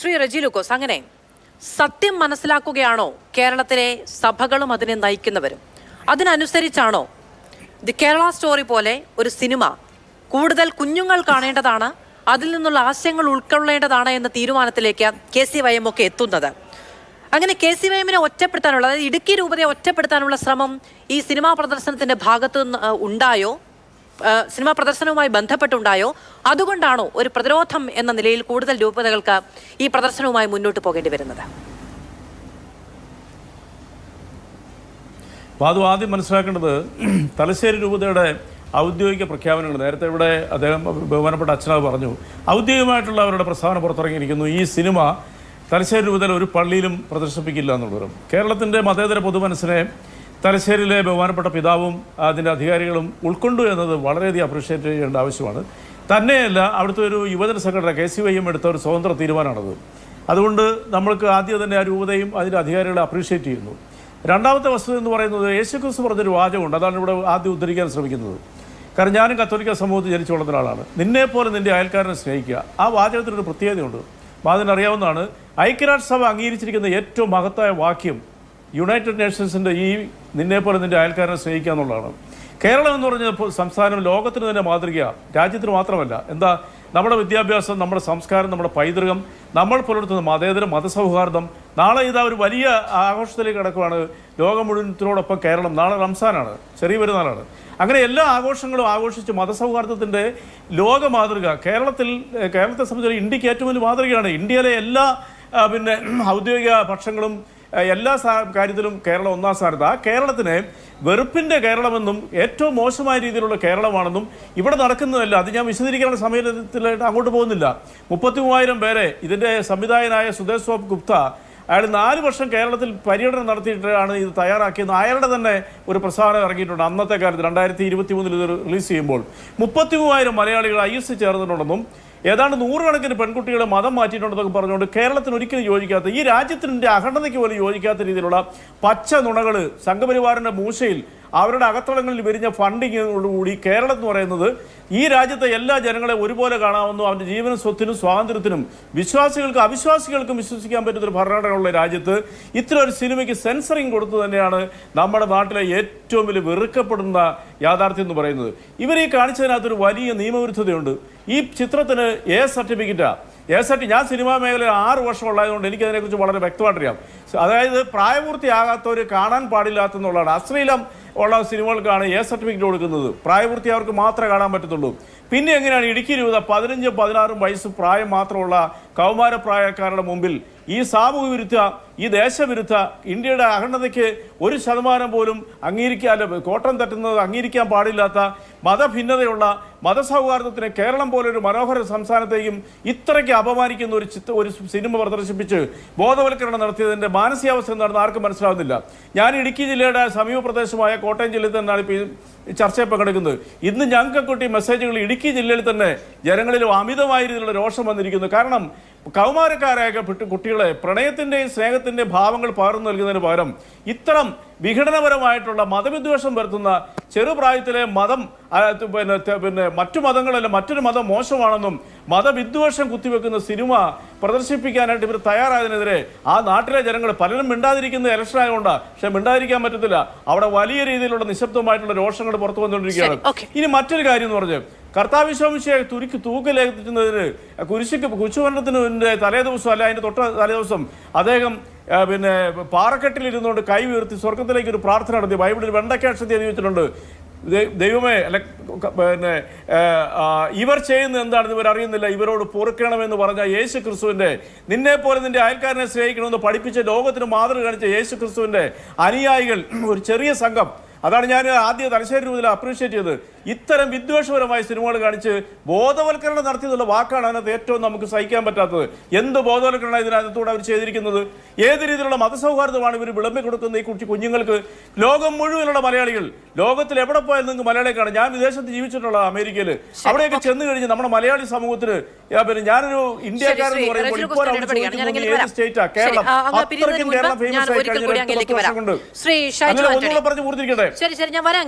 ശ്രീ റെജി ലൂക്കോസ്, അങ്ങനെ സത്യം മനസ്സിലാക്കുകയാണോ കേരളത്തിലെ സഭകളും അതിനെ നയിക്കുന്നവരും? അതിനനുസരിച്ചാണോ ദി കേരള സ്റ്റോറി പോലെ ഒരു സിനിമ കൂടുതൽ കുഞ്ഞുങ്ങൾ കാണേണ്ടതാണ്, അതിൽ നിന്നുള്ള ആശയങ്ങൾ ഉൾക്കൊള്ളേണ്ടതാണ് എന്ന തീരുമാനത്തിലേക്ക് KCYM ഒക്കെ എത്തുന്നത്? അങ്ങനെ KCYM-നെ ഒറ്റപ്പെടുത്താനുള്ള, അതായത് ഇടുക്കി രൂപതയെ ഒറ്റപ്പെടുത്താനുള്ള ശ്രമം ഈ സിനിമാ പ്രദർശനത്തിന്റെ ഭാഗത്തു നിന്ന് ഉണ്ടായോ? സിനിമാ പ്രദർശനവുമായി ബന്ധപ്പെട്ടുണ്ടായോ? അതുകൊണ്ടാണോ ഒരു പ്രതിരോധം എന്ന നിലയിൽ കൂടുതൽ രൂപതകൾക്ക് ഈ പ്രദർശനവുമായി മുന്നോട്ട് പോകേണ്ടി വരുന്നത്? അപ്പോൾ അത് ആദ്യം മനസ്സിലാക്കേണ്ടത് തലശ്ശേരി രൂപതയുടെ ഔദ്യോഗിക പ്രഖ്യാപനങ്ങൾ നേരത്തെ ഇവിടെ അദ്ദേഹം ബഹുമാനപ്പെട്ട അച്ഛനാവ് പറഞ്ഞു, ഔദ്യോഗികമായിട്ടുള്ള അവരുടെ പ്രസ്താവന പുറത്തിറങ്ങിയിരിക്കുന്നു. ഈ സിനിമ തലശ്ശേരി രൂപതയിൽ ഒരു പള്ളിയിലും പ്രദർശിപ്പിക്കില്ല എന്നുള്ളതും കേരളത്തിൻ്റെ മതേതര പൊതുമനസ്സിനെ തലശ്ശേരിയിലെ ബഹുമാനപ്പെട്ട പിതാവും അതിൻ്റെ അധികാരികളും ഉൾക്കൊണ്ടു എന്നത് വളരെയധികം അപ്രീഷിയേറ്റ് ചെയ്യേണ്ട ആവശ്യമാണ്. തന്നെയല്ല, അവിടുത്തെ ഒരു യുവജന സംഘടന KCYM എടുത്ത ഒരു സ്വതന്ത്ര തീരുമാനമാണത്. അതുകൊണ്ട് നമ്മൾക്ക് ആദ്യം തന്നെ ആ രൂപതയും അതിൻ്റെ അധികാരികളെ അപ്രീഷിയേറ്റ് ചെയ്യുന്നു. രണ്ടാമത്തെ വസ്തുത എന്ന് പറയുന്നത് യേശുക്രിസ്തു പറഞ്ഞൊരു വാചകമുണ്ട്, അതാണ് ഇവിടെ ആദ്യം ഉദ്ധരിക്കാൻ ശ്രമിക്കുന്നത്. കാരണം ഞാനും കത്തോലിക്ക സമൂഹത്തിൽ ജനിച്ചു വളർന്ന ഒരാളാണ്. നിന്നെപ്പോലെ നിൻ്റെ അയൽക്കാരനെ സ്നേഹിക്കുക. ആ വാചകത്തിനൊരു പ്രത്യേകതയുണ്ട്, അതിനറിയാവുന്നതാണ്. ഐക്യരാഷ്ട്രസഭ അംഗീകരിച്ചിരിക്കുന്ന ഏറ്റവും മഹത്തായ വാക്യം യുണൈറ്റഡ് നേഷൻസിൻ്റെ ഈ നിന്നെപ്പോലെ നിൻ്റെ അയൽക്കാരനെ സ്നേഹിക്കുക എന്നുള്ളതാണ്. കേരളം എന്ന് പറഞ്ഞ സംസ്ഥാനം ലോകത്തിന് തന്നെ മാതൃക, രാജ്യത്തിന് മാത്രമല്ല. എന്താ? നമ്മുടെ വിദ്യാഭ്യാസം, നമ്മുടെ സംസ്കാരം, നമ്മുടെ പൈതൃകം, നമ്മൾ പുലർത്തുന്ന മതേതരം, മതസൗഹാർദ്ദം. നാളെ ഇതാ ഒരു വലിയ ആഘോഷത്തിലേക്ക് കിടക്കുകയാണ് ലോകം മുഴുവനത്തിനോടൊപ്പം കേരളം. നാളെ റംസാനാണ്, ചെറിയ പെരുന്നാളാണ്. അങ്ങനെ എല്ലാ ആഘോഷങ്ങളും ആഘോഷിച്ച് മതസൗഹാർദ്ദത്തിൻ്റെ ലോക മാതൃക കേരളത്തെ സംബന്ധിച്ച് ഇന്ത്യക്ക് ഏറ്റവും വലിയ മാതൃകയാണ്. ഇന്ത്യയിലെ എല്ലാ ഔദ്യോഗിക പക്ഷങ്ങളും എല്ലാ കാര്യത്തിലും കേരളം ഒന്നാം സ്ഥാനത്ത്. ആ കേരളത്തിനെ വെറുപ്പിൻ്റെ കേരളമെന്നും ഏറ്റവും മോശമായ രീതിയിലുള്ള കേരളമാണെന്നും ഇവിടെ നടക്കുന്നതല്ല. അത് ഞാൻ വിശദീകരിക്കാനുള്ള സമയത്തിലായിട്ട് അങ്ങോട്ട് പോകുന്നില്ല. 33,000 പേരെ ഇതിൻ്റെ സംവിധായകനായ സുദേഷ് ഗുപ്ത, അയാൾ 4 വർഷം കേരളത്തിൽ പര്യടനം നടത്തിയിട്ടാണ് ഇത് തയ്യാറാക്കിയത്. അയാളുടെ തന്നെ ഒരു പ്രസ്താവന ഇറങ്ങിയിട്ടുണ്ട്. അന്നത്തെ കാലത്ത് 2023 ഇത് റിലീസ് ചെയ്യുമ്പോൾ 33,000 മലയാളികൾ IS ചേർന്നിട്ടുണ്ടെന്നും ഏതാണ്ട് 100 കണക്കിന് പെൺകുട്ടികളെ മതം മാറ്റിയിട്ടുണ്ടെന്നൊക്കെ പറഞ്ഞുകൊണ്ട് കേരളത്തിന് ഒരിക്കലും യോജിക്കാത്ത, ഈ രാജ്യത്തിൻ്റെ അഖണ്ഡതയ്ക്ക് പോലും യോജിക്കാത്ത രീതിയിലുള്ള പച്ച നുണകൾ സംഘപരിവാറിൻ്റെ മൂശയിൽ അവരുടെ അകത്തളങ്ങളിൽ വിരിഞ്ഞ ഫണ്ടിങ്ങോടുകൂടി കേരളം എന്ന് പറയുന്നത് ഈ രാജ്യത്തെ എല്ലാ ജനങ്ങളെ ഒരുപോലെ കാണാവുന്നു. അവൻ്റെ ജീവനും സ്വത്തിനും സ്വാതന്ത്ര്യത്തിനും വിശ്വാസികൾക്കും അവിശ്വാസികൾക്കും വിശ്വസിക്കാൻ പറ്റുന്നൊരു ഭരണഘടനയുള്ള രാജ്യത്ത് ഇത്തരം ഒരു സിനിമയ്ക്ക് സെൻസറിങ് കൊടുത്തു തന്നെയാണ് നമ്മുടെ നാട്ടിലെ ഏറ്റവും വലിയ വെറുക്കപ്പെടുന്ന യാഥാർത്ഥ്യം എന്ന് പറയുന്നത്. ഇവർ ഈ കാണിച്ചതിനകത്തൊരു വലിയ നിയമവിരുദ്ധതയുണ്ട്. ഈ ചിത്രത്തിന് A സർട്ടിഫിക്കറ്റ് ഞാൻ സിനിമാ മേഖലയിൽ 6 വർഷം ഉള്ളതുകൊണ്ട് എനിക്കതിനെക്കുറിച്ച് വളരെ വ്യക്തമായിട്ടറിയാം. അതായത് പ്രായപൂർത്തിയാകാത്തവർ കാണാൻ പാടില്ലാത്തെന്നുള്ളതാണ്. അശ്ലീലം ഉള്ള സിനിമകൾക്കാണ് A സർട്ടിഫിക്കറ്റ് കൊടുക്കുന്നത്. പ്രായപൂർത്തിയവർക്ക് മാത്രമേ കാണാൻ പറ്റത്തുള്ളൂ. പിന്നെ എങ്ങനെയാണ് ഇടുക്കി രൂപത 15, 16 വയസ്സ് പ്രായം മാത്രമുള്ള കൗമാരപ്രായക്കാരുടെ മുമ്പിൽ ഈ സാമൂഹ്യ വിരുദ്ധ, ഈ ദേശവിരുദ്ധ, ഇന്ത്യയുടെ അഖണ്ഡതയ്ക്ക് 1% പോലും കോട്ടം തട്ടുന്നത് അംഗീകരിക്കാൻ പാടില്ലാത്ത, മതഭിന്നതയുള്ള, മതസൗഹാർദ്ദത്തിന് കേരളം പോലൊരു മനോഹര സംസ്ഥാനത്തെയും ഇത്രയ്ക്ക് അപമാനിക്കുന്ന ഒരു സിനിമ പ്രദർശിപ്പിച്ച് ബോധവൽക്കരണം നടത്തിയതിൻ്റെ മാനസികാവസ്ഥ എന്താണെന്ന് ആർക്കും മനസ്സിലാവുന്നില്ല. ഞാൻ ഇടുക്കി ജില്ലയുടെ സമീപ പ്രദേശമായ കോട്ടയം ജില്ലയിൽ തന്നെയാണ് ഇപ്പോൾ ഈ ചർച്ചയിൽ പങ്കെടുക്കുന്നത്. ഇന്ന് ഞങ്ങൾക്ക് കിട്ടിയ മെസ്സേജുകൾ ഇടുക്കി ജില്ലയിൽ തന്നെ ജനങ്ങളിൽ അമിതമായ രീതിയിലുള്ള രോഷം വന്നിരിക്കുന്നു. കാരണം കൗമാരക്കാരായ കുട്ടികളെ പ്രണയത്തിൻ്റെയും സ്നേഹത്തിൻ്റെയും ഭാവങ്ങൾ പകർന്നു നൽകുന്നതിന് പകരം ഇത്തരം വിഘടനപരമായിട്ടുള്ള മതവിദ്വേഷം വരുത്തുന്ന ചെറുപ്രായത്തിലെ മതം മറ്റു മതങ്ങളല്ല, മറ്റൊരു മതം മോശമാണെന്നും മതവിദ്വേഷം കുത്തിവെക്കുന്ന സിനിമ പ്രദർശിപ്പിക്കാനായിട്ട് ഇവർ തയ്യാറായതിനെതിരെ ആ നാട്ടിലെ ജനങ്ങൾ പലരും മിണ്ടാതിരിക്കുന്ന ഇലക്ഷൻ ആയതുകൊണ്ടാണ്. പക്ഷെ മിണ്ടാതിരിക്കാൻ പറ്റത്തില്ല. അവിടെ വലിയ രീതിയിലുള്ള നിശബ്ദമായിട്ടുള്ള രോഷങ്ങൾ പുറത്തു വന്നുകൊണ്ടിരിക്കുകയാണ്. ഇനി മറ്റൊരു കാര്യം എന്ന് പറഞ്ഞ് കർത്താവിശ്വാമിശയെ തൂക്കിലേറ്റുന്നതിന് കുരിശുമരണത്തിന് തലേദിവസം അല്ല, അതിൻ്റെ തൊട്ട തലേദിവസം അദ്ദേഹം പാറക്കെട്ടിലിരുന്നുകൊണ്ട് കൈ ഉയർത്തി സ്വർഗത്തിലേക്ക് ഒരു പ്രാർത്ഥന നടത്തി. ബൈബിളിൽ വെണ്ടക്കാക്ഷത്തി എഴുതി വെച്ചിട്ടുണ്ട്. ദൈവമേ, ഇവർ ചെയ്യുന്നത് എന്താണെന്ന് ഇവർ അറിയുന്നില്ല, ഇവരോട് പൊറുക്കണമെന്ന് പറഞ്ഞ യേശു ക്രിസ്തുവിൻ്റെ, നിന്നെപ്പോലെ നിന്റെ അയൽക്കാരനെ സ്നേഹിക്കണമെന്ന് പഠിപ്പിച്ച, ലോകത്തിന് മാതൃക കാണിച്ച യേശു ക്രിസ്തുവിൻ്റെ അനുയായികൾ ഒരു ചെറിയ സംഘം. അതാണ് ഞാൻ ആദ്യം തലശ്ശേരി രൂപതയിൽ അപ്രീഷിയേറ്റ് ചെയ്തത്. ഇത്തരം വിദ്വേഷപരമായ സിനിമകൾ കാണിച്ച് ബോധവൽക്കരണം നടത്തിയതുള്ള വാക്കാണ് അതിനകത്ത് ഏറ്റവും നമുക്ക് സഹിക്കാൻ പറ്റാത്തത്. എന്ത് ബോധവൽക്കരണം ഇതിനകത്തൂടെ അവർ ചെയ്തിരിക്കുന്നത്? ഏത് രീതിയിലുള്ള മതസൗഹാർദ്ദമാണ് ഇവർ വിളമ്പി കൊടുക്കുന്ന ഈ കുഞ്ഞുങ്ങൾക്ക്? ലോകം മുഴുവനുള്ള മലയാളികൾ, ലോകത്തിൽ എവിടെ പോയാലും നിങ്ങൾക്ക് മലയാളിയെ കാണാം. ഞാൻ വിദേശത്ത് ജീവിച്ചിട്ടുള്ള അമേരിക്കയിൽ, അവിടെയൊക്കെ ചെന്ന് കഴിഞ്ഞ് നമ്മുടെ മലയാളി സമൂഹത്തിന് ഞാനൊരു ഇന്ത്യക്കാരൻ എന്ന് പറയുമ്പോൾ ഇപ്പോൾ ഏത് സ്റ്റേറ്റാ? കേരളം. അത്രയ്ക്കും കേരളം ഫേമസ് ആയി കഴിഞ്ഞ 2 വർഷം കൊണ്ട്. അങ്ങനെ ഒന്നുകൂടെ പറഞ്ഞ് പൂർത്തിരിക്കട്ടെ. ശരി, ഞാൻ വരാം.